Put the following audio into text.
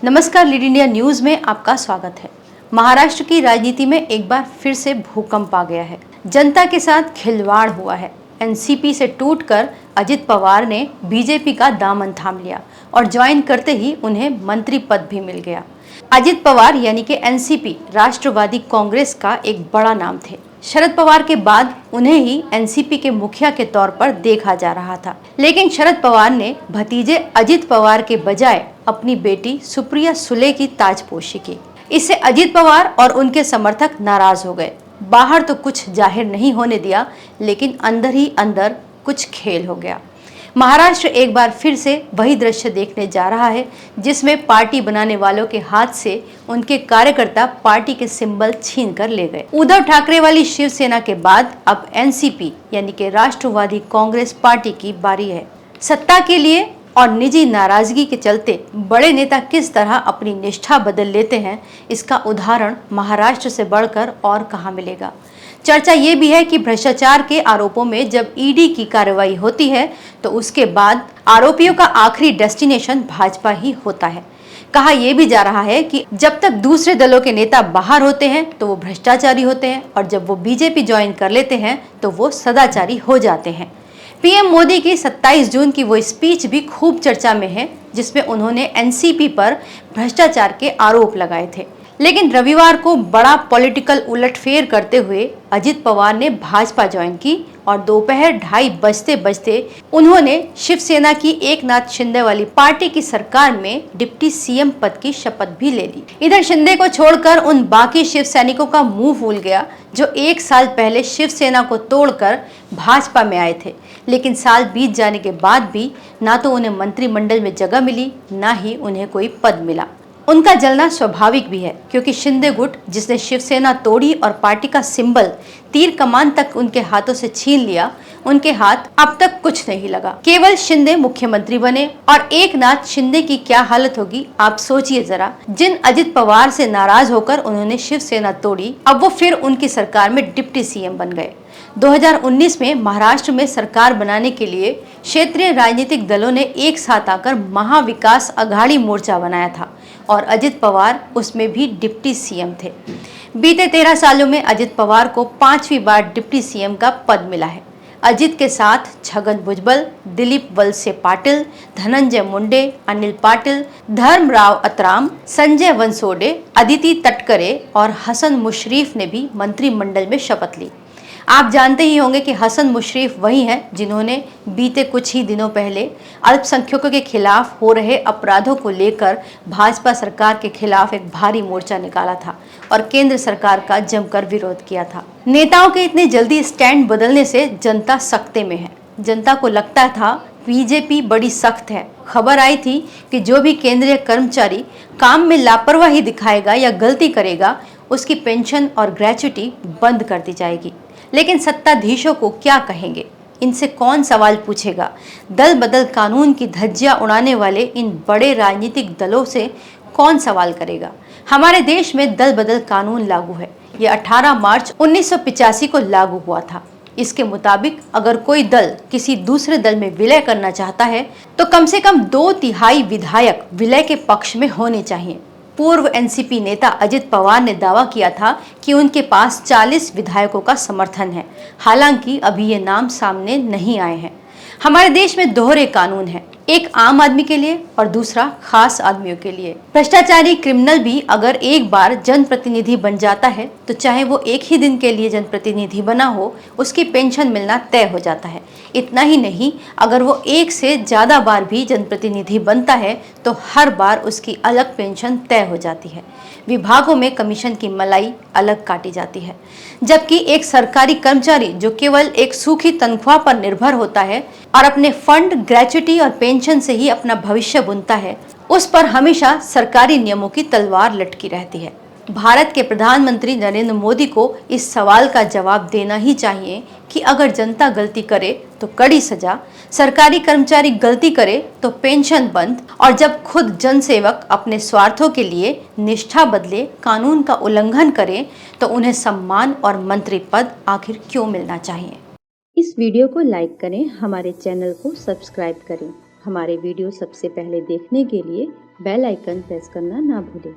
नमस्कार, lead India news में आपका स्वागत है। महाराष्ट्र की राजनीति में एक बार फिर से भूकंप आ गया है। जनता के साथ खिलवाड़ हुआ है। एनसीपी से टूटकर अजित पवार ने बीजेपी का दामन थाम लिया और ज्वाइन करते ही उन्हें मंत्री पद भी मिल गया। अजित पवार यानी कि एनसीपी राष्ट्रवादी कांग्रेस का एक बड़ा नाम थे। शरद पवार के बाद उन्हें ही एनसीपी के मुखिया के तौर पर देखा जा रहा था, लेकिन शरद पवार ने भतीजे अजित पवार के बजाय अपनी बेटी सुप्रिया सुले की ताजपोशी की। इससे अजित पवार और उनके समर्थक नाराज हो गए। बाहर तो कुछ जाहिर नहीं होने दिया, लेकिन अंदर ही अंदर कुछ खेल हो गया। महाराष्ट्र एक बार फिर से वही दृश्य देखने जा रहा है जिसमें पार्टी बनाने वालों के हाथ से उनके कार्यकर्ता पार्टी के सिंबल छीन कर ले गए। उद्धव ठाकरे वाली शिवसेना के बाद अब एनसीपी यानी कि राष्ट्रवादी कांग्रेस पार्टी की बारी है। सत्ता के लिए और निजी नाराजगी के चलते बड़े नेता किस तरह अपनी निष्ठा बदल लेते हैं, इसका उदाहरण महाराष्ट्र से बढ़कर और कहां मिलेगा। चर्चा ये भी है कि भ्रष्टाचार के आरोपों में जब ईडी की कार्रवाई होती है तो उसके बाद आरोपियों का आखिरी डेस्टिनेशन भाजपा ही होता है। कहा यह भी जा रहा है कि जब तक दूसरे दलों के नेता बाहर होते हैं तो वो भ्रष्टाचारी होते हैं, और जब वो बीजेपी ज्वाइन कर लेते हैं तो वो सदाचारी हो जाते हैं। पीएम मोदी की 27 जून की वो स्पीच भी खूब चर्चा में है, जिसमें उन्होंने एनसीपी पर भ्रष्टाचार के आरोप लगाए थे। लेकिन रविवार को बड़ा पॉलिटिकल उलटफेर करते हुए अजित पवार ने भाजपा ज्वाइन की और दोपहर 2:30 बजते बजते उन्होंने शिवसेना की एकनाथ शिंदे वाली पार्टी की सरकार में डिप्टी सीएम पद की शपथ भी ले ली। इधर शिंदे को छोड़कर उन बाकी शिव सैनिकों का मुंह फूल गया जो 1 साल पहले शिवसेना को तोड़कर भाजपा में आए थे, लेकिन साल बीत जाने के बाद भी ना तो उन्हें मंत्रिमंडल में जगह मिली, ना ही उन्हें कोई पद मिला। उनका जलना स्वाभाविक भी है, क्योंकि शिंदे गुट जिसने शिवसेना तोड़ी और पार्टी का सिंबल तीर कमान तक उनके हाथों से छीन लिया, उनके हाथ अब तक कुछ नहीं लगा। केवल शिंदे मुख्यमंत्री बने और एकनाथ शिंदे की क्या हालत होगी आप सोचिए जरा। जिन अजित पवार से नाराज होकर उन्होंने शिवसेना तोड़ी, अब वो फिर उनकी सरकार में डिप्टी सीएम बन गए। 2019 में महाराष्ट्र में सरकार बनाने के लिए क्षेत्रीय राजनीतिक दलों ने एक साथ आकर महाविकास अघाड़ी मोर्चा बनाया था और अजित पवार उसमें भी डिप्टी सीएम थे। बीते 13 सालों में अजित पवार को 5वीं बार डिप्टी सीएम का पद मिला है। अजित के साथ छगन भुजबल, दिलीप वलसे पाटिल, धनंजय मुंडे, अनिल पाटिल, धर्मराव अतराम, संजय वनसोडे, अदिति तटकरे और हसन मुशर्रफ ने भी मंत्रिमंडल में शपथ ली। आप जानते ही होंगे कि हसन मुशर्रफ वही हैं जिन्होंने बीते कुछ ही दिनों पहले अल्पसंख्यकों के खिलाफ हो रहे अपराधों को लेकर भाजपा सरकार के खिलाफ एक भारी मोर्चा निकाला था और केंद्र सरकार का जमकर विरोध किया था। नेताओं के इतने जल्दी स्टैंड बदलने से जनता सख्ते में है। जनता को लगता था बीजेपी बड़ी सख्त है। खबर आई थी कि जो भी केंद्रीय कर्मचारी काम में लापरवाही दिखाएगा या गलती करेगा, उसकी पेंशन और ग्रेच्युटी बंद कर दी जाएगी। लेकिन सत्ताधीशों को क्या कहेंगे? इनसे कौन सवाल पूछेगा? दल बदल कानून की धज्जियां उड़ाने वाले इन बड़े राजनीतिक दलों से कौन सवाल करेगा? हमारे देश में दल बदल कानून लागू है। यह 18 मार्च 1985 को लागू हुआ था। इसके मुताबिक अगर कोई दल किसी दूसरे दल में विलय करना चाहता है तो कम से कम 2/3 विधायक विलय के पक्ष में होने चाहिए। पूर्व एनसीपी नेता अजित पवार ने दावा किया था कि उनके पास 40 विधायकों का समर्थन है। हालांकि अभी ये नाम सामने नहीं आए हैं। हमारे देश में दोहरे कानून हैं, एक आम आदमी के लिए और दूसरा खास आदमियों के लिए। भ्रष्टाचारी क्रिमिनल भी अगर एक बार जनप्रतिनिधि बन जाता है तो चाहे वो एक ही दिन के लिए जनप्रतिनिधि बना हो, उसकी पेंशन मिलना तय हो जाता है। इतना ही नहीं, अगर वो 1 से ज्यादा बार भी जनप्रतिनिधि बनता है तो हर बार उसकी अलग पेंशन तय हो जाती है। विभागों में कमीशन की मलाई अलग काटी जाती है, जबकि एक सरकारी कर्मचारी जो केवल एक सूखी तनख्वाह पर निर्भर होता है और अपने फंड, ग्रेच्युटी और पेंशन से ही अपना भविष्य बुनता है, उस पर हमेशा सरकारी नियमों की तलवार लटकी रहती है। भारत के प्रधानमंत्री नरेंद्र मोदी को इस सवाल का जवाब देना ही चाहिए कि अगर जनता गलती करे तो कड़ी सजा, सरकारी कर्मचारी गलती करे तो पेंशन बंद, और जब खुद जनसेवक अपने स्वार्थों के लिए निष्ठा बदले कानून का उल्लंघन करें तो उन्हें सम्मान और मंत्री पद आखिर क्यों मिलना चाहिए। इस वीडियो को लाइक करें, हमारे चैनल को सब्सक्राइब करें। हमारे वीडियो सबसे पहले देखने के लिए बेल आइकन प्रेस करना ना भूलें।